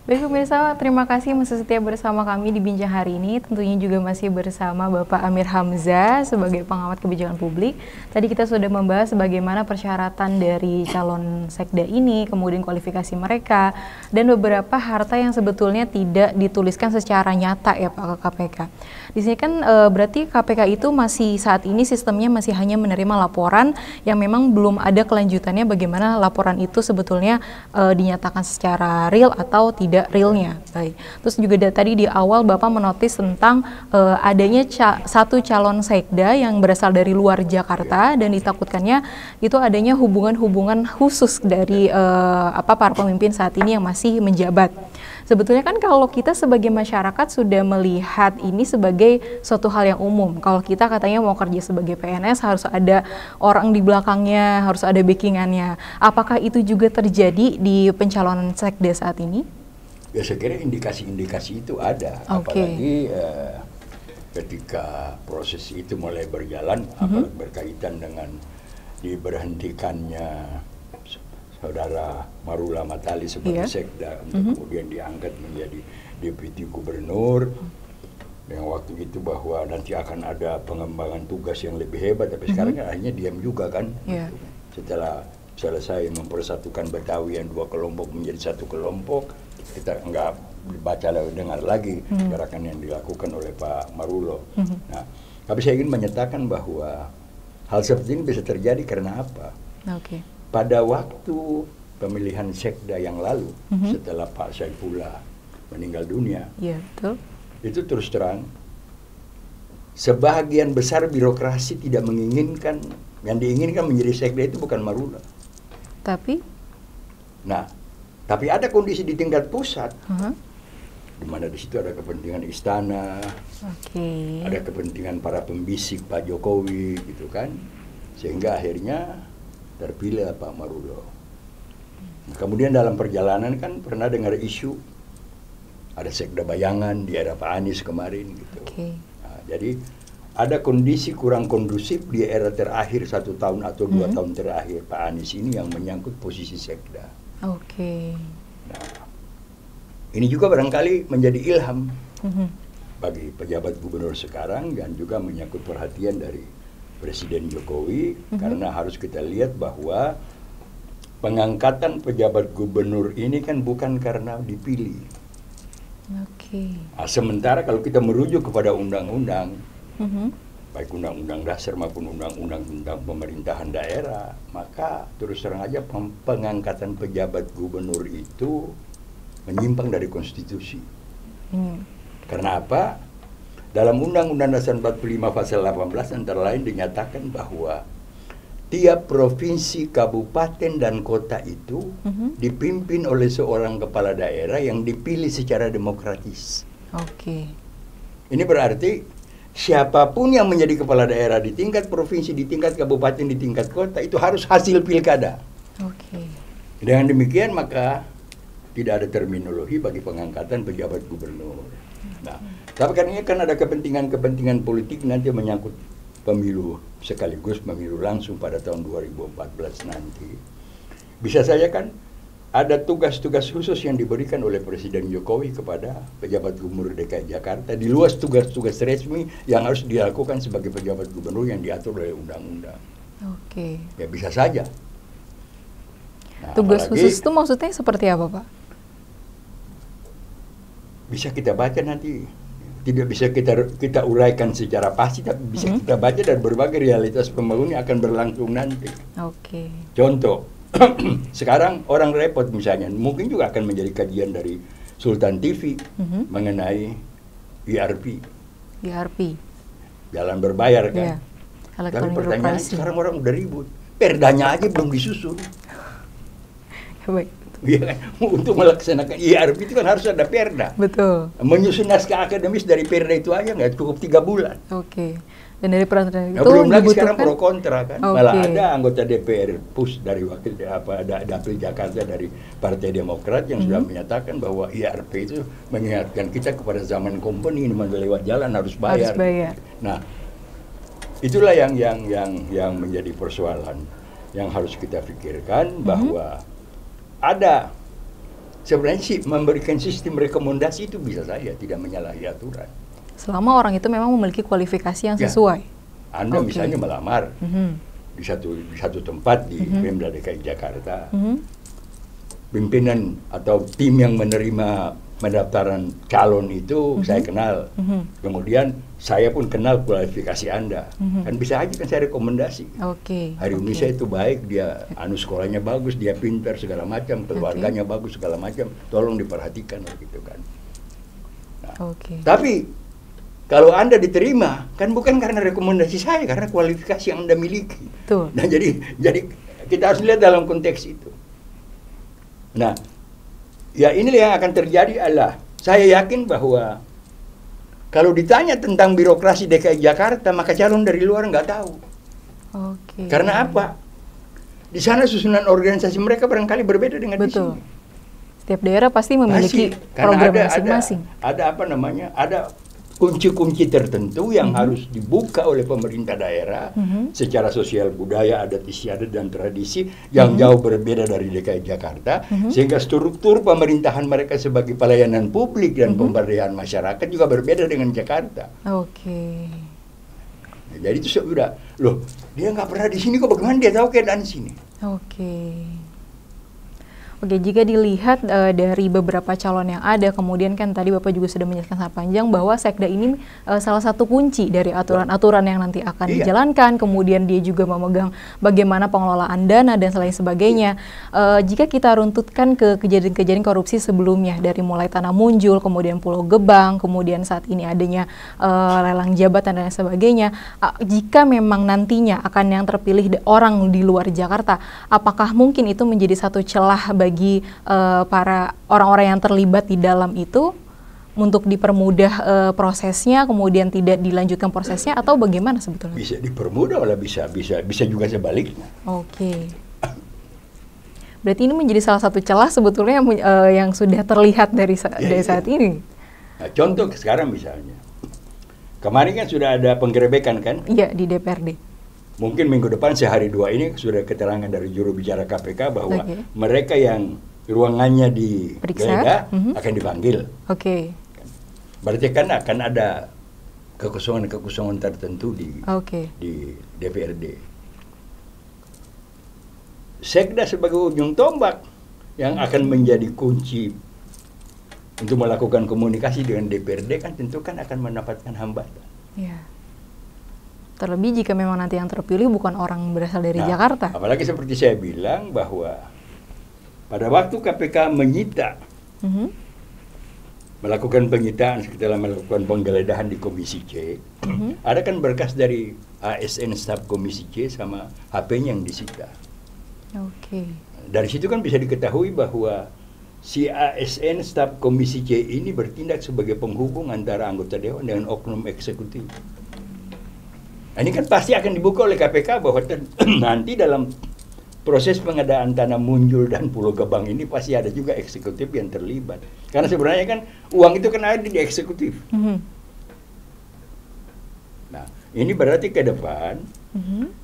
Baik pemirsa, terima kasih masih setia bersama kami di Bincang hari ini. Tentunya juga masih bersama Bapak Amir Hamzah sebagai pengamat kebijakan publik. Tadi kita sudah membahas bagaimana persyaratan dari calon sekda ini, kemudian kualifikasi mereka, dan beberapa harta yang sebetulnya tidak dituliskan secara nyata ya Pak ke KPK. Di sini kan berarti KPK itu masih saat ini sistemnya masih hanya menerima laporan yang memang belum ada kelanjutannya bagaimana laporan itu sebetulnya dinyatakan secara real atau tidak realnya. Baik. Terus juga tadi di awal Bapak menotis tentang adanya satu calon sekda yang berasal dari luar Jakarta dan ditakutkannya itu adanya hubungan-hubungan khusus dari para pemimpin saat ini yang masih menjabat. Sebetulnya kan kalau kita sebagai masyarakat sudah melihat ini sebagai suatu hal yang umum. Kalau kita katanya mau kerja sebagai PNS harus ada orang di belakangnya, harus ada backingannya. Apakah itu juga terjadi di pencalonan sekda saat ini? Ya saya kira indikasi-indikasi itu ada. Apalagi ketika proses itu mulai berjalan, apalagi berkaitan dengan diberhentikannya Saudara Marula Matali sebagai sekda untuk kemudian diangkat menjadi deputi gubernur dengan waktu itu bahwa nanti akan ada pengembangan tugas yang lebih hebat, tapi sekarang akhirnya diam juga kan setelah selesai mempersatukan Betawi yang dua kelompok menjadi satu kelompok, kita nggak baca dengar lagi gerakan yang dilakukan oleh Pak Marulo. Nah, tapi saya ingin menyatakan bahwa hal seperti ini bisa terjadi karena apa? Pada waktu pemilihan sekda yang lalu, setelah Pak Saifullah meninggal dunia, itu terus terang, sebagian besar birokrasi tidak menginginkan, yang diinginkan menjadi sekda itu bukan Marula. Tapi ada kondisi di tingkat pusat, di mana di situ ada kepentingan istana, ada kepentingan para pembisik Pak Jokowi, gitu kan, sehingga akhirnya terpilih Pak Marulo. Kemudian dalam perjalanan kan pernah dengar isu ada sekda bayangan di era Pak Anies kemarin gitu. Nah, jadi ada kondisi kurang kondusif di era terakhir 1 tahun atau 2 tahun terakhir Pak Anies ini yang menyangkut posisi sekda. Nah, ini juga barangkali menjadi ilham bagi pejabat gubernur sekarang dan juga menyangkut perhatian dari Presiden Jokowi, karena harus kita lihat bahwa pengangkatan pejabat gubernur ini kan bukan karena dipilih. Nah, sementara kalau kita merujuk kepada undang-undang, baik undang-undang dasar maupun undang-undang tentang pemerintahan daerah, maka terus terang aja pengangkatan pejabat gubernur itu menyimpang dari konstitusi. Karena apa? Dalam Undang-Undang Dasar 45 pasal 18 antara lain dinyatakan bahwa tiap provinsi, kabupaten, dan kota itu dipimpin oleh seorang kepala daerah yang dipilih secara demokratis. Ini berarti siapapun yang menjadi kepala daerah di tingkat provinsi, di tingkat kabupaten, di tingkat kota itu harus hasil pilkada. Dengan demikian maka tidak ada terminologi bagi pengangkatan pejabat gubernur. Nah, tapi karena kan ada kepentingan politik nanti menyangkut pemilu sekaligus pemilu langsung pada tahun 2014 nanti. Bisa saja kan ada tugas-tugas khusus yang diberikan oleh Presiden Jokowi kepada pejabat gubernur DKI Jakarta di luar tugas-tugas resmi yang harus dilakukan sebagai pejabat gubernur yang diatur oleh undang-undang. Ya bisa saja. Nah, tugas khusus itu maksudnya seperti apa, Pak? Bisa kita baca nanti, tidak bisa kita uraikan secara pasti, tapi bisa kita baca dan berbagai realitas pembangunan akan berlangsung nanti. Contoh, sekarang orang repot misalnya, mungkin juga akan menjadi kajian dari Sultan TV mengenai ERP. Jalan berbayar kan. Tapi pertanyaan sekarang orang udah ribut, perdanya aja belum disusun. Ya, untuk melaksanakan ERP itu kan harus ada perda. Menyusun naskah akademis dari perda itu aja nggak cukup 3 bulan. Dan dari peraturan itu belum lagi sekarang pro kontra kan. Malah ada anggota DPR PUS dari Dapil Jakarta dari Partai Demokrat yang sudah menyatakan bahwa ERP itu mengingatkan kita kepada zaman company, lewat jalan harus bayar. Nah, itulah yang menjadi persoalan yang harus kita pikirkan, bahwa ada sebenarnya sih memberikan sistem rekomendasi itu bisa saja, tidak menyalahi aturan. Selama orang itu memang memiliki kualifikasi yang sesuai. Anda misalnya melamar di satu tempat di Pemda DKI Jakarta, pimpinan atau tim yang menerima pendaftaran calon itu saya kenal, kemudian saya pun kenal kualifikasi Anda, kan bisa aja kan saya rekomendasi. Hari ini saya itu baik, dia sekolahnya bagus, dia pintar segala macam, keluarganya bagus segala macam, tolong diperhatikan gitu kan. Nah, tapi kalau Anda diterima kan bukan karena rekomendasi saya, karena kualifikasi yang Anda miliki. Nah jadi kita harus lihat dalam konteks itu. Nah, ya inilah yang akan terjadi adalah saya yakin bahwa kalau ditanya tentang birokrasi DKI Jakarta, maka calon dari luar nggak tahu. Karena apa? Di sana susunan organisasi mereka barangkali berbeda dengan di sini. Setiap daerah pasti memiliki program masing-masing. Ada apa namanya? Ada kunci-kunci tertentu yang harus dibuka oleh pemerintah daerah secara sosial, budaya, adat istiadat dan tradisi yang jauh berbeda dari DKI Jakarta, sehingga struktur pemerintahan mereka sebagai pelayanan publik dan pemberdayaan masyarakat juga berbeda dengan Jakarta. Nah, jadi itu sudah, loh dia nggak pernah di sini kok, bagaimana dia tahu keadaan di sini? Oke, jika dilihat dari beberapa calon yang ada, kemudian kan tadi Bapak juga sudah menjelaskan sangat panjang bahwa Sekda ini salah satu kunci dari aturan-aturan yang nanti akan dijalankan, kemudian dia juga memegang bagaimana pengelolaan dana dan lain sebagainya. Jika kita runtutkan ke kejadian-kejadian korupsi sebelumnya, dari mulai Tanah Munjul, kemudian Pulau Gebang, kemudian saat ini adanya lelang jabatan dan lain sebagainya, jika memang nantinya akan yang terpilih orang di luar Jakarta, apakah mungkin itu menjadi satu celah bagi para orang-orang yang terlibat di dalam itu untuk dipermudah prosesnya, kemudian tidak dilanjutkan prosesnya, atau bagaimana sebetulnya? Bisa dipermudah, bisa juga sebaliknya. Berarti ini menjadi salah satu celah sebetulnya yang sudah terlihat dari saat ini. Nah, contoh sekarang misalnya, kemarin kan sudah ada penggerebekan kan? Iya, di DPRD. Mungkin minggu depan sehari dua ini sudah keterangan dari juru bicara KPK bahwa mereka yang ruangannya digeledah akan dipanggil. Berarti kan akan ada kekosongan tertentu di DPRD. Sekda sebagai ujung tombak yang akan menjadi kunci untuk melakukan komunikasi dengan DPRD kan tentu kan akan mendapatkan hambatan. Terlebih jika memang nanti yang terpilih bukan orang berasal dari Jakarta. Apalagi seperti saya bilang bahwa pada waktu KPK menyita, melakukan penyitaan setelah melakukan penggeledahan di Komisi C, ada kan berkas dari ASN staf Komisi C sama HP-nya yang disita. Dari situ kan bisa diketahui bahwa si ASN staf Komisi C ini bertindak sebagai penghubung antara anggota dewan dengan oknum eksekutif. Ini kan pasti akan dibuka oleh KPK bahwa nanti dalam proses pengadaan Tanah Munjul dan Pulau Gebang ini pasti ada juga eksekutif yang terlibat. Karena sebenarnya kan uang itu kan ada di eksekutif. Nah, ini berarti ke depan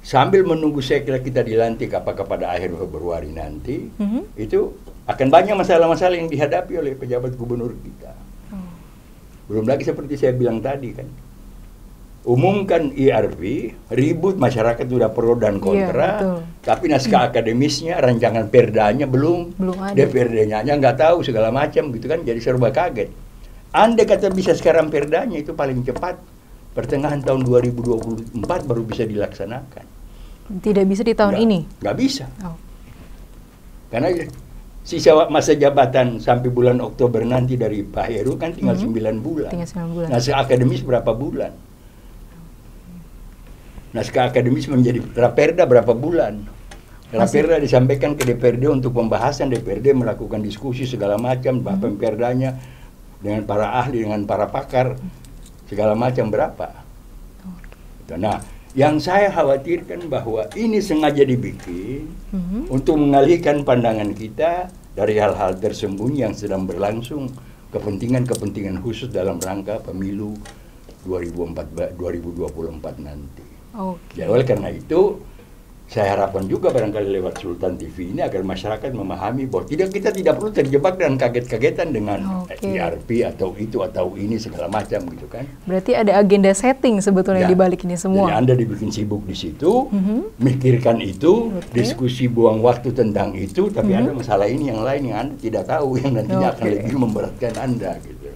sambil menunggu sekda kita dilantik apakah pada akhir Februari nanti, itu akan banyak masalah-masalah yang dihadapi oleh pejabat gubernur kita. Belum lagi seperti saya bilang tadi kan, umumkan IRP, ribut masyarakat sudah pro dan kontra, tapi naskah akademisnya, rancangan perdanya belum ada. DPRD-nya nggak tahu segala macam gitu kan, jadi serba kaget. Andai kata bisa sekarang perdanya itu paling cepat pertengahan tahun 2024 baru bisa dilaksanakan. Tidak bisa di tahun ini? Nggak bisa. Karena sisa masa jabatan sampai bulan Oktober nanti dari Pak Heru kan tinggal 9 bulan. Naskah akademis berapa bulan? Naskah akademis menjadi raperda berapa bulan? Raperda disampaikan ke DPRD untuk pembahasan, DPRD melakukan diskusi segala macam, bahkan perdanya dengan para ahli, dengan para pakar, segala macam berapa. Nah, yang saya khawatirkan bahwa ini sengaja dibikin untuk mengalihkan pandangan kita dari hal-hal tersembunyi yang sedang berlangsung, kepentingan-kepentingan khusus dalam rangka pemilu 2024 nanti. Ya, oleh karena itu saya harapkan juga barangkali lewat Sultan TV ini agar masyarakat memahami bahwa kita tidak perlu terjebak dan kaget-kagetan dengan ERP atau itu atau ini segala macam gitu kan. Berarti ada agenda setting sebetulnya di balik ini semua. Jadi Anda dibikin sibuk di situ, mikirkan itu, diskusi buang waktu tentang itu, tapi ada masalah ini yang lain yang Anda tidak tahu yang nantinya akan lebih memberatkan Anda gitu.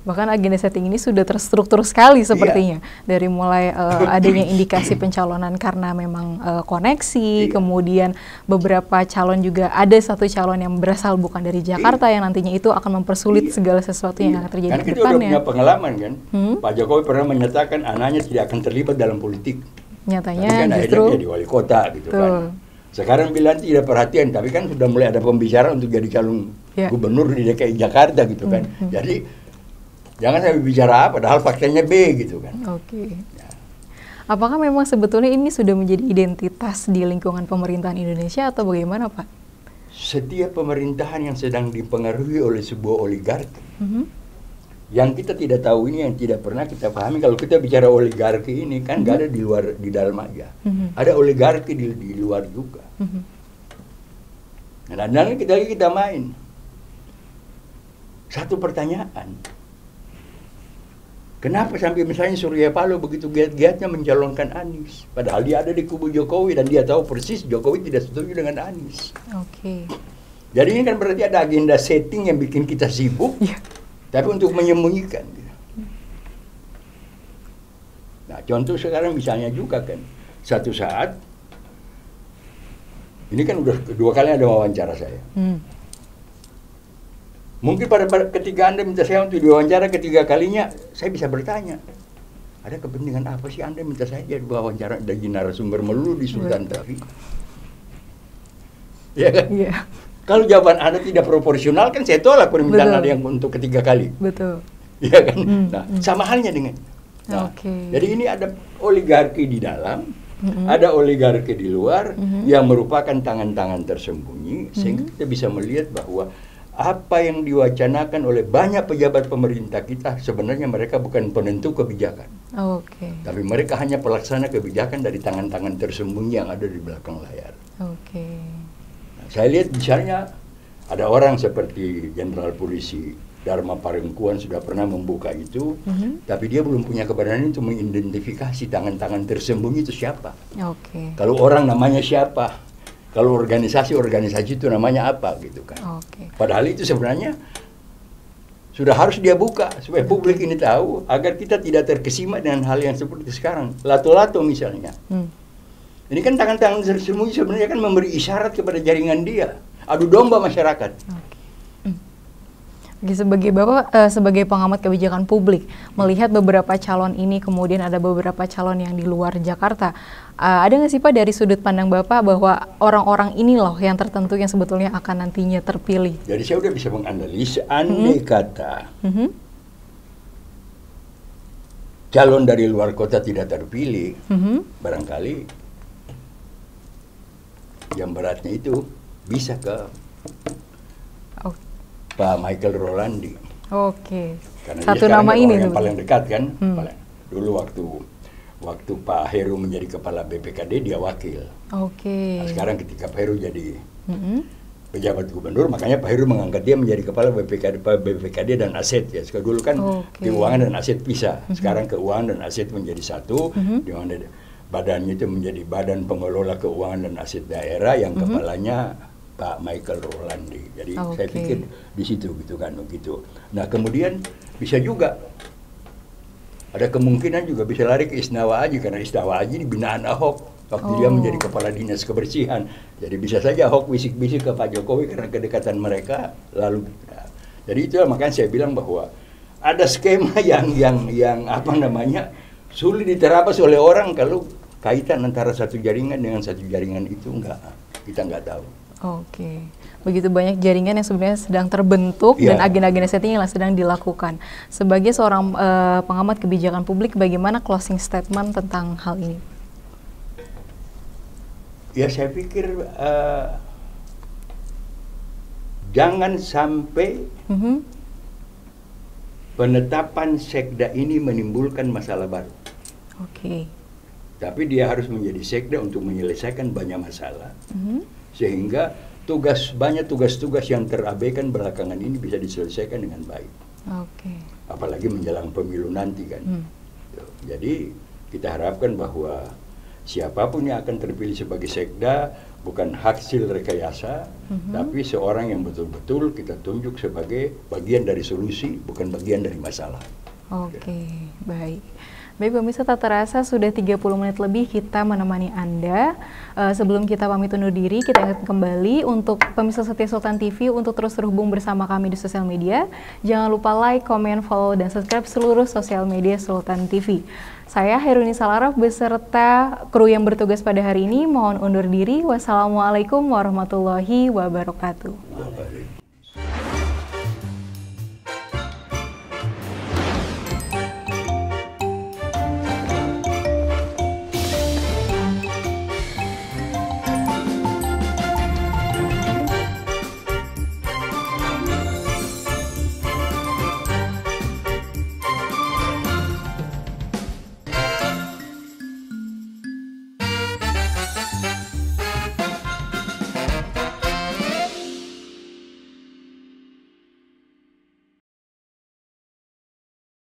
Bahkan agenda setting ini sudah terstruktur sekali sepertinya. Dari mulai adanya indikasi pencalonan karena memang koneksi, kemudian beberapa calon juga ada satu calon yang berasal bukan dari Jakarta yang nantinya itu akan mempersulit segala sesuatu yang akan terjadi ke depannya. Karena kita udah punya pengalaman kan, Pak Jokowi pernah menyatakan anaknya tidak akan terlibat dalam politik. Nyatanya kan justru jadi wali kota gitu kan. Sekarang bilang tidak perhatian, tapi kan sudah mulai ada pembicaraan untuk jadi calon gubernur di DKI Jakarta gitu kan. Jadi jangan saya bicara A, padahal faktanya B gitu kan. Ya. Apakah memang sebetulnya ini sudah menjadi identitas di lingkungan pemerintahan Indonesia atau bagaimana, Pak? Setiap pemerintahan yang sedang dipengaruhi oleh sebuah oligarki, yang kita tidak tahu ini, yang tidak pernah kita pahami. Kalau kita bicara oligarki ini kan nggak ada di dalam aja, ada oligarki di luar juga. Nah, dan kita main satu pertanyaan. Kenapa sampai misalnya Surya Paloh begitu giat-giatnya mencalonkan Anies? Padahal dia ada di kubu Jokowi dan dia tahu persis Jokowi tidak setuju dengan Anies. Jadi ini kan berarti ada agenda setting yang bikin kita sibuk, tapi untuk menyembunyikan. Nah, contoh sekarang misalnya juga kan, satu saat, ini kan udah kedua kali ada wawancara saya. Mungkin pada ketika Anda minta saya untuk diwawancara ketiga kalinya, saya bisa bertanya, ada kepentingan apa sih Anda minta saya jadi wawancara dari narasumber melulu di Sultan TV? Ya kan? Kalau jawaban Anda tidak proporsional, kan saya tolak permintaan Anda yang untuk ketiga kali. Ya kan? Nah, sama halnya dengan. Nah, jadi ini ada oligarki di dalam, ada oligarki di luar yang merupakan tangan-tangan tersembunyi, sehingga kita bisa melihat bahwa apa yang diwacanakan oleh banyak pejabat pemerintah kita sebenarnya mereka bukan penentu kebijakan, tapi mereka hanya pelaksana kebijakan dari tangan-tangan tersembunyi yang ada di belakang layar. Nah, saya lihat misalnya ada orang seperti Jenderal Polisi Dharma Parengkuan sudah pernah membuka itu, tapi dia belum punya keberanian untuk mengidentifikasi tangan-tangan tersembunyi itu siapa. Kalau orang namanya siapa? Kalau organisasi itu namanya apa gitu kan. Padahal itu sebenarnya sudah harus dia buka supaya publik ini tahu agar kita tidak terkesima dengan hal yang seperti sekarang. Lato-lato misalnya. Ini kan tangan-tangan tersembunyi sebenarnya kan memberi isyarat kepada jaringan dia. Adu domba masyarakat. Sebagai Bapak, sebagai pengamat kebijakan publik, melihat beberapa calon ini, kemudian ada beberapa calon yang di luar Jakarta, ada nggak sih Pak dari sudut pandang Bapak bahwa orang-orang ini loh yang tertentu yang sebetulnya akan nantinya terpilih? Jadi saya udah bisa menganalisa, andai kata calon dari luar kota tidak terpilih, barangkali yang beratnya itu bisa ke Pak Michael Rolandi. Karena satu nama ini yang paling dekat kan. Dulu waktu Pak Heru menjadi kepala BPKD dia wakil. Nah, sekarang ketika Pak Heru jadi pejabat gubernur, makanya Pak Heru mengangkat dia menjadi kepala BPKD dan aset ya. Sekarang dulu kan keuangan dan aset pisah. Sekarang keuangan dan aset menjadi satu, di mana badannya itu menjadi Badan Pengelola Keuangan dan Aset Daerah yang kepalanya Pak Michael Rolandi. Jadi saya pikir di situ gitu kan begitu. Nah, kemudian bisa juga ada kemungkinan juga bisa lari ke Isnawa Aji karena Isnawa Aji ini binaan Ahok waktu dia menjadi kepala dinas kebersihan. Jadi bisa saja Ahok bisik-bisik ke Pak Jokowi karena kedekatan mereka lalu. Nah, jadi itu makanya saya bilang bahwa ada skema yang apa namanya sulit diterapkan oleh orang kalau kaitan antara satu jaringan dengan satu jaringan itu kita nggak tahu. Begitu banyak jaringan yang sebenarnya sedang terbentuk dan agenda-agenda setting yang sedang dilakukan. Sebagai seorang pengamat kebijakan publik, bagaimana closing statement tentang hal ini? Ya saya pikir jangan sampai penetapan sekda ini menimbulkan masalah baru. tapi dia harus menjadi sekda untuk menyelesaikan banyak masalah, sehingga banyak tugas-tugas yang terabaikan belakangan ini bisa diselesaikan dengan baik. Apalagi menjelang pemilu nanti kan. Jadi kita harapkan bahwa siapapun yang akan terpilih sebagai sekda bukan hasil rekayasa, tapi seorang yang betul-betul kita tunjuk sebagai bagian dari solusi, bukan bagian dari masalah. Baik. Baik pemirsa, tak terasa sudah 30 menit lebih kita menemani Anda. Sebelum kita pamit undur diri, kita ingat kembali untuk pemirsa setia Sultan TV untuk terus terhubung bersama kami di sosial media. Jangan lupa like, komen, follow, dan subscribe seluruh sosial media Sultan TV. Saya Heruni Salaraf beserta kru yang bertugas pada hari ini mohon undur diri. Wassalamualaikum warahmatullahi wabarakatuh.